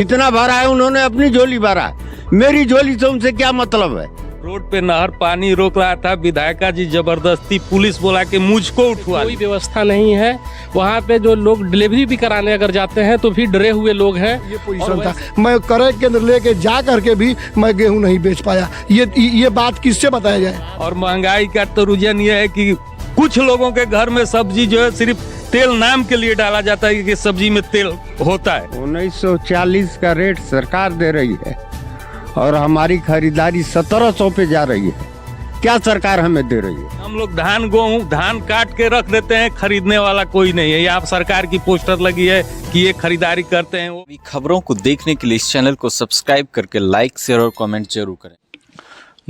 इतना भरा है उन्होंने अपनी झोली भरा, मेरी झोली से उनसे क्या मतलब है। रोड पे नहर पानी रोक रहा था, विधायका जी जबरदस्ती पुलिस बोला के मुझको उठवा। कोई व्यवस्था नहीं है वहाँ पे। जो लोग डिलीवरी भी कराने अगर जाते हैं तो भी डरे हुए लोग हैं। ये पोजीशन था, मैं क्रय केंद्र लेके जा करके भी मैं गेहूं नहीं बेच पाया। ये बात किससे बताया जाए। और महंगाई का तो रुझान ये है कि कुछ लोगों के घर में सब्जी जो है सिर्फ तेल नाम के लिए डाला जाता है कि सब्जी में तेल होता है। 1940 का रेट सरकार दे रही है और हमारी खरीदारी 1700 पे जा रही है। क्या सरकार हमें दे रही है। हम लोग धान काट के रख देते हैं, खरीदने वाला कोई नहीं है। यहाँ सरकार की पोस्टर लगी है कि ये खरीदारी करते हैं। वो खबरों को देखने के लिए इस चैनल को सब्सक्राइब करके लाइक शेयर और कमेंट जरूर करें।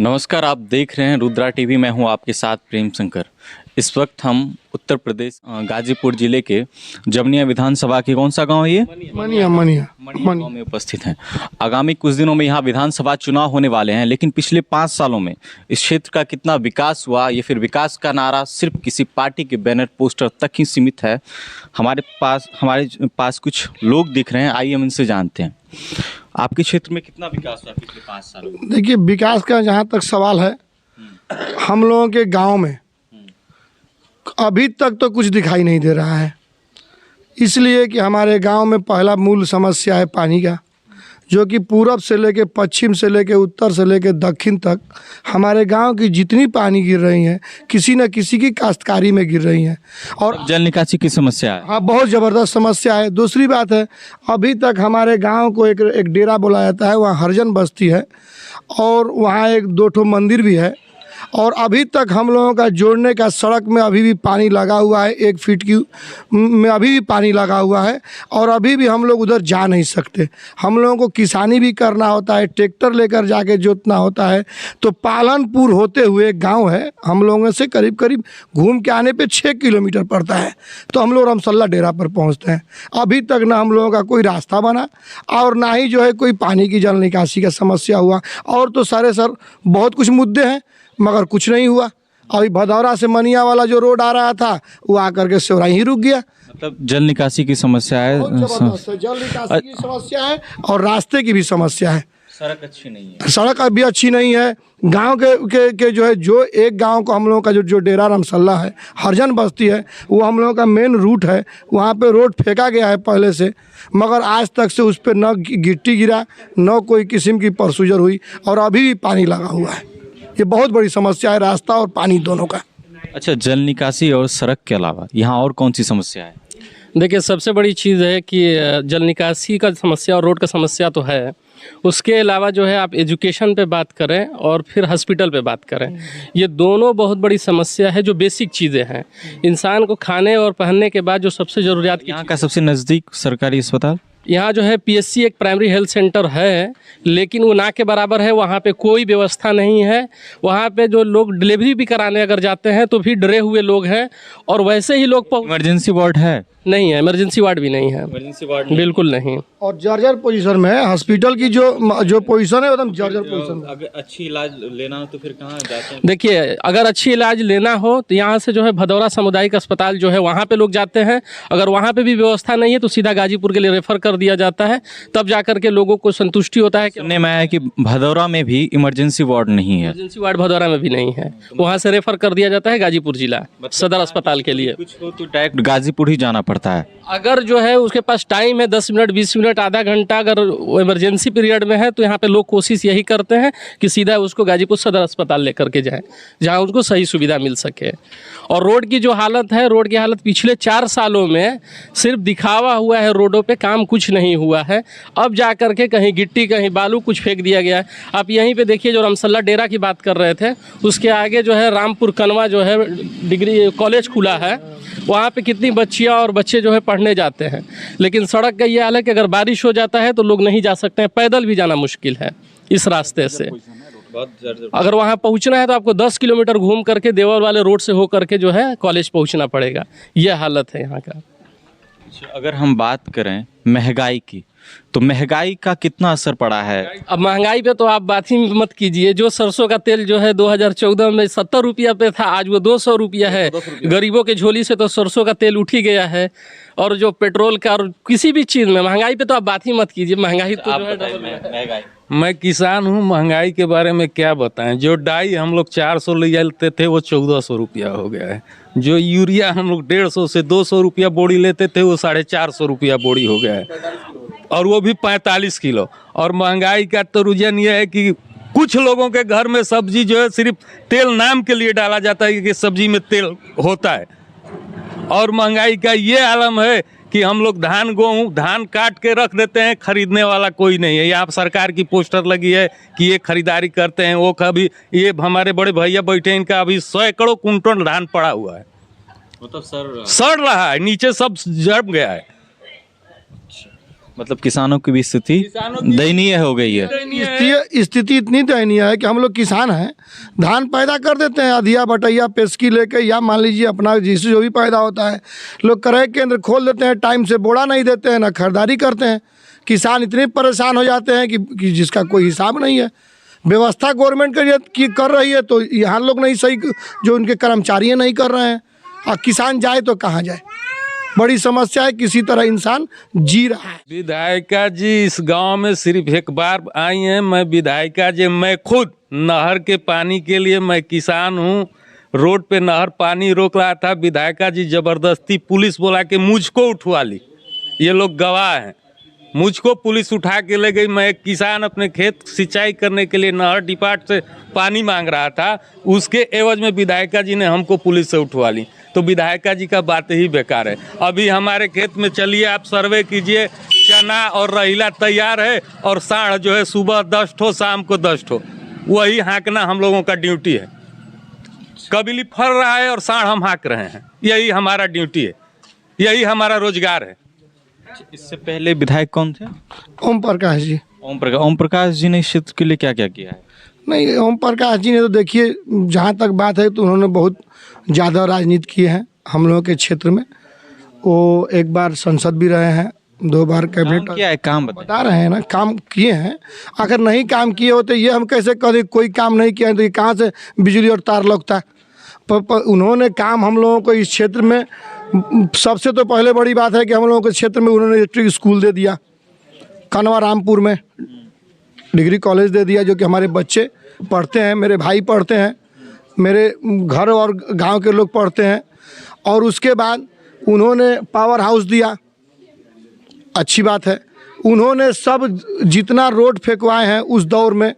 नमस्कार, आप देख रहे हैं रुद्रा टीवी। मैं हूं आपके साथ प्रेम शंकर। इस वक्त हम उत्तर प्रदेश गाजीपुर जिले के जमनिया विधानसभा के कौन सा गांव है ये? मनिया गांव में उपस्थित हैं। आगामी कुछ दिनों में यहाँ विधानसभा चुनाव होने वाले हैं, लेकिन पिछले 5 सालों में इस क्षेत्र का कितना विकास हुआ, या फिर विकास का नारा सिर्फ किसी पार्टी के बैनर पोस्टर तक ही सीमित है। हमारे पास कुछ लोग दिख रहे हैं, आइए हम इनसे जानते हैं। आपके क्षेत्र में कितना विकास हुआ पिछले 5 सालों में? देखिए, विकास का जहाँ तक सवाल है, हम लोगों के गांव में अभी तक तो कुछ दिखाई नहीं दे रहा है। इसलिए कि हमारे गांव में पहला मूल समस्या है पानी का, जो कि पूरब से लेके पश्चिम से लेके उत्तर से लेके दक्षिण तक हमारे गांव की जितनी पानी गिर रही हैं, किसी न किसी की काश्तकारी में गिर रही हैं। और जल निकासी की समस्या है। हाँ, बहुत ज़बरदस्त समस्या है। दूसरी बात है, अभी तक हमारे गांव को एक डेरा बोला जाता है, वहाँ हरिजन बस्ती है और वहाँ 1-2 मंदिर भी है। और अभी तक हम लोगों का जोड़ने का सड़क में अभी भी पानी लगा हुआ है, 1 फीट की में अभी भी पानी लगा हुआ है और अभी भी हम लोग उधर जा नहीं सकते। हम लोगों को किसानी भी करना होता है, ट्रैक्टर लेकर जाके जोतना होता है। तो पालनपुर होते हुए गांव है, हम लोगों से करीब करीब घूम के आने पे 6 किलोमीटर पड़ता है। तो हम लोग रमसल्ला डेरा पर पहुँचते हैं। अभी तक ना हम लोगों का कोई रास्ता बना और ना ही जो है कोई पानी की जल निकासी का समस्या हुआ। और तो सर बहुत कुछ मुद्दे हैं, मगर कुछ नहीं हुआ। अभी भदौरा से मनिया वाला जो रोड आ रहा था वो आकर के सेवराई ही रुक गया। मतलब जल निकासी की समस्या है, जल निकासी की समस्या है और रास्ते की भी समस्या है। सड़क अच्छी नहीं है। सड़क अभी अच्छी नहीं है। गांव के जो है, जो एक गांव को हम लोगों का जो डेरा रमसल्ला है, हरजन बस्ती है, वो हम लोगों का मेन रूट है। वहाँ पे रोड फेंका गया है पहले से, मगर आज तक से उस पर न गिट्टी गिरा, न कोई किस्म की प्रोसीजर हुई और अभी भी पानी लगा हुआ है। ये बहुत बड़ी समस्या है, रास्ता और पानी दोनों का। अच्छा, जल निकासी और सड़क के अलावा यहाँ और कौन सी समस्या है? देखिए, सबसे बड़ी चीज़ है कि जल निकासी का समस्या और रोड का समस्या तो है। उसके अलावा जो है आप एजुकेशन पे बात करें और फिर हॉस्पिटल पे बात करें, ये दोनों बहुत बड़ी समस्या है। जो बेसिक चीज़ें हैं, इंसान को खाने और पहनने के बाद जो सबसे ज़रूरियात की यहाँ का सबसे नज़दीक सरकारी अस्पताल यहाँ जो है पीएससी एक प्राइमरी हेल्थ सेंटर है, लेकिन वो ना के बराबर है। वहाँ पे कोई व्यवस्था नहीं है। वहाँ पे जो लोग डिलीवरी भी कराने अगर जाते हैं तो भी डरे हुए लोग हैं। और वैसे ही लोग इमरजेंसी वार्ड है? नहीं है, इमरजेंसी वार्ड भी नहीं है। इमरजेंसी वार्ड बिल्कुल नहीं। और जर्जर पोजीशन में है हॉस्पिटल की जो पोजीशन है, एकदम जर्जर पोजीशन। अगर अच्छी इलाज लेना हो तो फिर कहाँ जाते हैं? देखिए, अगर अच्छी इलाज लेना हो तो यहाँ से जो है भदौरा सामुदायिक अस्पताल जो है वहाँ पे लोग जाते हैं। अगर वहाँ पे भी व्यवस्था नहीं है तो सीधा गाजीपुर के लिए रेफर कर दिया जाता है। तब जाकर के लोगों को संतुष्टि होता है। सुनने में आया कि भदौरा में भी इमरजेंसी वार्ड नहीं है। इमरजेंसी वार्ड भदौरा में भी नहीं है, वहाँ से रेफर कर दिया जाता है गाजीपुर जिला सदर अस्पताल के लिए। कुछ हो तो डायरेक्ट गाजीपुर ही जाना पड़ता है। अगर जो है उसके पास टाइम है 10 मिनट 20 मिनट आधा घंटा, अगर इमरजेंसी पीरियड में है तो यहाँ पे लोग कोशिश यही करते हैं कि सीधा उसको गाजीपुर सदर अस्पताल लेकर के जाएं, जहाँ उसको सही सुविधा मिल सके। और रोड की जो हालत है, रोड की हालत पिछले 4 सालों में सिर्फ दिखावा हुआ है, रोडों पे काम कुछ नहीं हुआ है। अब जा कर के कहीं गिट्टी कहीं बालू कुछ फेंक दिया गया है। आप यहीं पे देखिए, जो रमसल्ला डेरा की बात कर रहे थे, उसके आगे जो है रामपुर कनवा जो है डिग्री कॉलेज खुला है, वहाँ पे कितनी बच्चियाँ और बच्चे जो है पढ़ने जाते हैं। लेकिन सड़क का ये हाल है कि अगर बारिश हो जाता है तो लोग नहीं जा सकते हैं, पैदल भी जाना मुश्किल है इस रास्ते से। अगर वहाँ पहुँचना है तो आपको 10 किलोमीटर घूम करके देवल वाले रोड से हो करके जो है कॉलेज पहुँचना पड़ेगा। यह हालत है यहाँ का। अगर हम बात करें महंगाई की, तो महंगाई का कितना असर पड़ा है? अब महंगाई पे तो आप बात ही मत कीजिए। जो सरसों का तेल जो है 2014 में 70 रुपया पे था, आज वो 200 रुपया है। गरीबों के झोली से तो सरसों का तेल उठ ही गया है। और जो पेट्रोल का और किसी भी चीज़ में महंगाई पे तो आप बात ही मत कीजिए। महंगाई तो जो है डबल है। मैं किसान हूँ, महंगाई के बारे में क्या बताएं। जो डाई हम लोग 400 ले लेते थे वो 1400 रुपया हो गया है। जो यूरिया हम लोग 150 से 200 रुपया बोरी लेते थे वो 450 रुपया बोरी हो गया है, और वो भी 45 किलो। और महंगाई का तो रुझान ये है कि कुछ लोगों के घर में सब्जी जो है सिर्फ तेल नाम के लिए डाला जाता है कि सब्जी में तेल होता है। और महंगाई का ये आलम है कि हम लोग धान काट के रख देते हैं, खरीदने वाला कोई नहीं है। यहाँ सरकार की पोस्टर लगी है कि ये खरीदारी करते हैं। वो कभी ये हमारे बड़े भैया बैठे, इनका अभी 100 एकड़ कुंटल धान पड़ा हुआ है, मतलब सड़ रहा है, नीचे सब जड़ गया है। मतलब किसानों की भी स्थिति दयनीय हो गई है। स्थिति इतनी दयनीय है कि हम लोग किसान हैं, धान पैदा कर देते हैं अधिया बटैया पेस्की लेके, या मान लीजिए अपना जिससे जो भी पैदा होता है लोग क्रय केंद्र खोल देते हैं, टाइम से बोड़ा नहीं देते हैं, ना खरीदारी करते हैं। किसान इतने परेशान हो जाते हैं कि जिसका कोई हिसाब नहीं है। व्यवस्था गवर्नमेंट की कर रही है तो यहाँ लोग नहीं सही, जो उनके कर्मचारी नहीं कर रहे हैं। और किसान जाए तो कहाँ जाए, बड़ी समस्या है। किसी तरह इंसान जी रहा है। विधायिका जी इस गांव में सिर्फ एक बार आई हैं। मैं विधायिका जी, मैं खुद नहर के पानी के लिए, मैं किसान हूं, रोड पे नहर पानी रोक रहा था, विधायिका जी जबरदस्ती पुलिस बोला के मुझको उठवा ली। ये लोग गवाह हैं, मुझको पुलिस उठा के ले गई। मैं एक किसान अपने खेत सिंचाई करने के लिए नहर डिपार्ट से पानी मांग रहा था, उसके एवज में विधायिका जी ने हमको पुलिस से उठवा ली। तो विधायिका जी का बात ही बेकार है। अभी हमारे खेत में चलिए, आप सर्वे कीजिए, चना और राहिला तैयार है, और साढ़ जो है सुबह 10 ठो, शाम को 10 ठो, वही हाँकना हम लोगों का ड्यूटी है। कबीली फर रहा है और साढ़ हम हाँक रहे हैं, यही हमारा ड्यूटी है, यही हमारा रोजगार है। इससे पहले विधायक कौन थे? ओम प्रकाश जी। ओम प्रकाश जी ने इस क्षेत्र के लिए क्या क्या किया है? नहीं, ओम प्रकाश जी ने तो देखिए, जहाँ तक बात है तो उन्होंने बहुत ज़्यादा राजनीति की है हम लोगों के क्षेत्र में। वो एक बार सांसद भी रहे हैं, 2 बार कैबिनेट। क्या है काम बता रहे हैं ना, काम किए हैं। अगर नहीं काम किए होते, ये हम कैसे कहें कोई काम नहीं किया है, तो ये कहाँ से बिजली और तार लगता है। पर उन्होंने काम हम लोगों को इस क्षेत्र में, सबसे तो पहले बड़ी बात है कि हम लोगों के क्षेत्र में उन्होंने इलेक्ट्रिक स्कूल दे दिया, कनवा रामपुर में डिग्री कॉलेज दे दिया, जो कि हमारे बच्चे पढ़ते हैं, मेरे भाई पढ़ते हैं, मेरे घर और गांव के लोग पढ़ते हैं। और उसके बाद उन्होंने पावर हाउस दिया, अच्छी बात है। उन्होंने सब जितना रोड फेंकवाए हैं उस दौर में,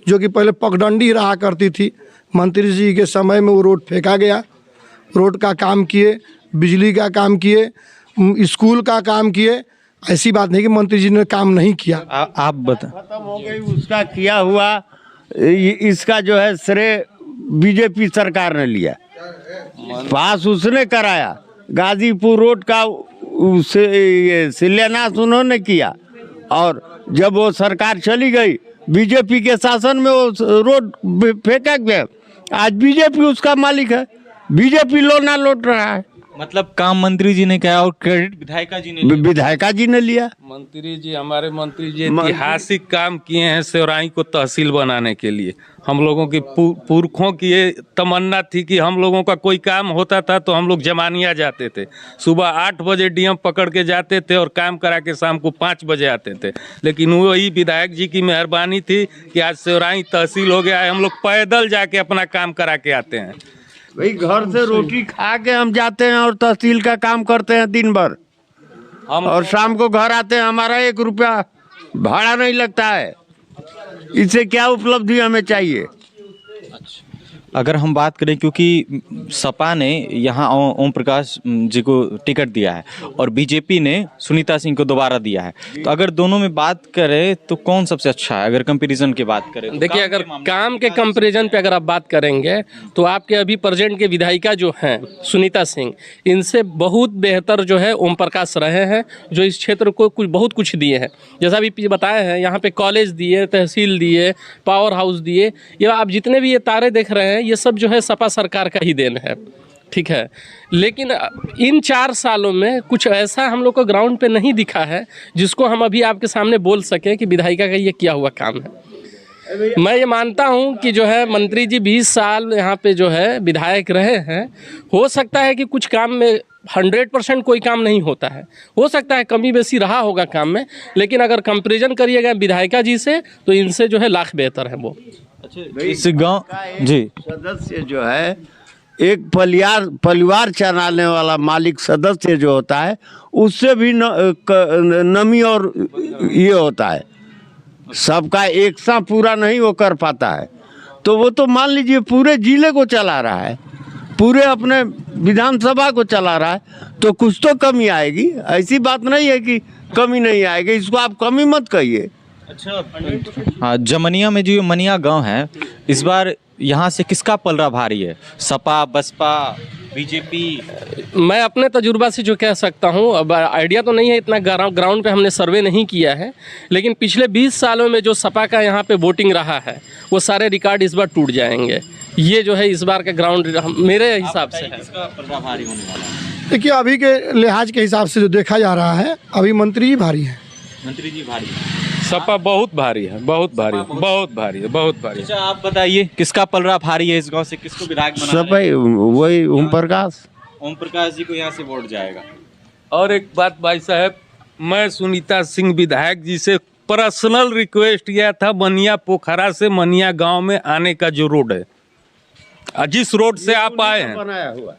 जो कि पहले पगडंडी रहा करती थी, मंत्री जी के समय में वो रोड फेंका गया। रोड का काम किए, बिजली का काम किए, स्कूल का काम किए। ऐसी बात नहीं कि मंत्री जी ने काम नहीं किया। आप बता। खत्म हो गई उसका किया हुआ, इसका जो है श्रेय बीजेपी सरकार ने लिया। पास उसने कराया, गाजीपुर रोड का शिलान्यास उन्होंने किया, और जब वो सरकार चली गई बीजेपी के शासन में, वो रोड फेंका गया। आज बीजेपी उसका मालिक है, बीजेपी लोना लौट रहा है। मतलब काम मंत्री जी ने किया और क्रेडिट विधायिका जी ने विधायिका जी ने लिया। मंत्री जी, हमारे मंत्री जी ऐतिहासिक काम किए हैं सेवराई को तहसील बनाने के लिए। हम लोगों की पुरखों की ये तमन्ना थी कि हम लोगों का कोई काम होता था तो हम लोग जमानिया जाते थे, सुबह 8 बजे डीएम पकड़ के जाते थे और काम करा के शाम को 5 बजे आते थे। लेकिन वही विधायक जी की मेहरबानी थी कि आज सेवराई तहसील हो गया है, हम लोग पैदल जाके अपना काम करा के आते हैं। भाई घर से रोटी खा के हम जाते हैं और तहसील का काम करते हैं दिन भर, और शाम को घर आते हैं, हमारा 1 रुपया भाड़ा नहीं लगता है। इससे क्या उपलब्धि हमें चाहिए? अगर हम बात करें, क्योंकि सपा ने यहाँ ओम प्रकाश जी को टिकट दिया है और बीजेपी ने सुनीता सिंह को दोबारा दिया है, तो अगर दोनों में बात करें तो कौन सबसे अच्छा है? अगर कंपैरिजन की बात करें तो देखिए, अगर काम के कंपैरिजन पे अगर आप बात करेंगे तो आपके अभी प्रेजेंट के विधायिका जो हैं सुनीता सिंह, इनसे बहुत बेहतर जो है ओम प्रकाश रहे हैं, जो इस क्षेत्र को बहुत कुछ दिए हैं। जैसा भी बताए हैं, यहाँ पे कॉलेज दिए, तहसील दिए, पावर हाउस दिए। ये आप जितने भी ये तारे देख रहे हैं, ये सब जो है सपा सरकार का ही देन है। ठीक है, लेकिन इन 4 सालों में कुछ ऐसा हम लोग को ग्राउंड पे नहीं दिखा है जिसको हम अभी आपके सामने बोल सकें कि विधायिका का ये किया हुआ काम है। मैं ये मानता हूँ कि जो है मंत्री जी 20 साल यहाँ पे जो है विधायक रहे हैं, हो सकता है कि कुछ काम में 100% कोई काम नहीं होता है, हो सकता है कमी बेसी रहा होगा काम में, लेकिन अगर कंपैरिजन करिएगा विधायिका जी से तो इनसे जो है लाख बेहतर है वो। इस गांव जी सदस्य जो है एक परिवार चलाने वाला मालिक सदस्य जो होता है उससे भी नमी और ये होता है, सबका एक सा पूरा नहीं वो कर पाता है। तो वो तो मान लीजिए पूरे जिले को चला रहा है, पूरे अपने विधानसभा को चला रहा है, तो कुछ तो कमी आएगी। ऐसी बात नहीं है कि कमी नहीं आएगी, इसको आप कमी मत कहिए। हाँ, जमनिया में जो मनिया गांव है, इस बार यहाँ से किसका पलड़ा भारी है? सपा, बसपा, बीजेपी? मैं अपने तजुर्बा से जो कह सकता हूँ, अब आइडिया तो नहीं है, इतना ग्राउंड पे हमने सर्वे नहीं किया है, लेकिन पिछले 20 सालों में जो सपा का यहाँ पे वोटिंग रहा है वो सारे रिकॉर्ड इस बार टूट जाएंगे। ये जो है इस बार का ग्राउंड मेरे हिसाब से है। किसका पलड़ा भारी होने वाला है? देखिए अभी के लिहाज के हिसाब से जो देखा जा रहा है, अभी मंत्री जी भारी है। मंत्री जी भारी है। सपा बहुत भारी है, बहुत भारी है, बहुत भारी है, बहुत भारी है। अच्छा, आप बताइए किसका पलड़ा भारी है इस गांव से? किसको विधायक बना सब वही ओम प्रकाश। ओम प्रकाश जी को यहाँ से वोट जाएगा। और एक बात भाई साहब, मैं सुनीता सिंह विधायक जी से पर्सनल रिक्वेस्ट किया था, मनिया पोखरा से मनिया गांव में आने का जो रोड है, जिस रोड से आप आए हैं, बनाया हुआ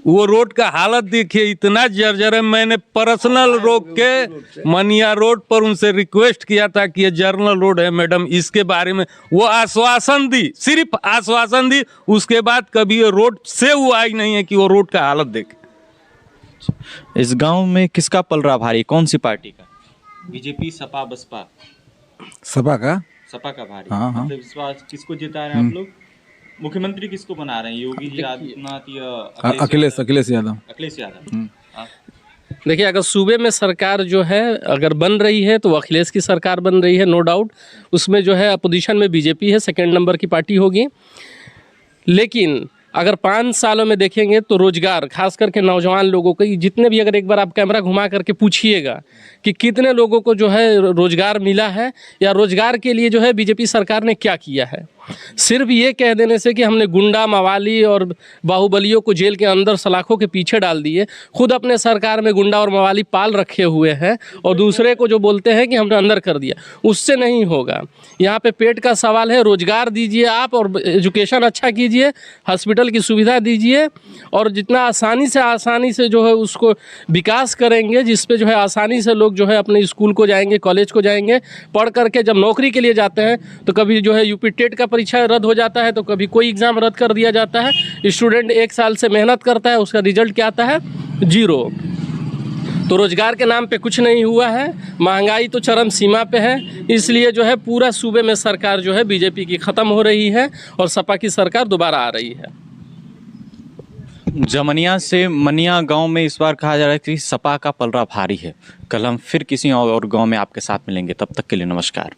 वो रोड का हालत देखिए, इतना जर्जर है। मैंने पर्सनल रोक के मनिया रोड पर उनसे रिक्वेस्ट किया था कि ये जर्नल रोड है मैडम, इसके बारे में वो आश्वासन दी, सिर्फ आश्वासन दी, उसके बाद कभी ये रोड से वो आई नहीं है कि वो रोड का हालत देखे। इस गांव में किसका पलड़ा भारी? कौन सी पार्टी का? बीजेपी, सपा, बसपा? सपा का। सपा का भारी। हाँ, हाँ। मतलब इस बार किसको जिता रहे हैं आप लोग? मुख्यमंत्री किसको बना रहे हैं? योगी जी आदित्यनाथ या अखिलेश यादव? अखिलेश यादव। हाँ। देखिए, अगर सूबे में सरकार जो है अगर बन रही है तो अखिलेश की सरकार बन रही है, नो डाउट। उसमें जो है अपोजिशन में बीजेपी है, सेकंड नंबर की पार्टी होगी। लेकिन अगर 5 सालों में देखेंगे तो रोजगार, खास करके नौजवान लोगों को, जितने भी, अगर एक बार आप कैमरा घुमा करके पूछिएगा कि कितने लोगों को जो है रोजगार मिला है या रोजगार के लिए जो है बीजेपी सरकार ने क्या किया है। सिर्फ ये कह देने से कि हमने गुंडा, मवाली और बाहुबलियों को जेल के अंदर सलाखों के पीछे डाल दिए, खुद अपने सरकार में गुंडा और मवाली पाल रखे हुए हैं और दूसरे को जो बोलते हैं कि हमने अंदर कर दिया, उससे नहीं होगा। यहाँ पे पेट का सवाल है, रोजगार दीजिए आप और एजुकेशन अच्छा कीजिए, हॉस्पिटल की सुविधा दीजिए, और जितना आसानी से जो है उसको विकास करेंगे, जिस पे जो है आसानी से लोग जो है अपने स्कूल को जाएंगे, कॉलेज को जाएंगे, पढ़ करके जब नौकरी के लिए जाते हैं तो कभी जो है यूपी टेट का परीक्षा रद्द हो जाता है, तो कभी कोई एग्ज़ाम रद्द कर दिया जाता है। स्टूडेंट 1 साल से मेहनत करता है, उसका रिजल्ट क्या आता है? 0। तो रोजगार के नाम पे कुछ नहीं हुआ है, महंगाई तो चरम सीमा पे है। इसलिए जो है पूरा सूबे में सरकार जो है बीजेपी की ख़त्म हो रही है और सपा की सरकार दोबारा आ रही है। जमनिया से मनिया गांव में इस बार कहा जा रहा है कि सपा का पलड़ा भारी है। कल हम फिर किसी और गांव में आपके साथ मिलेंगे, तब तक के लिए नमस्कार।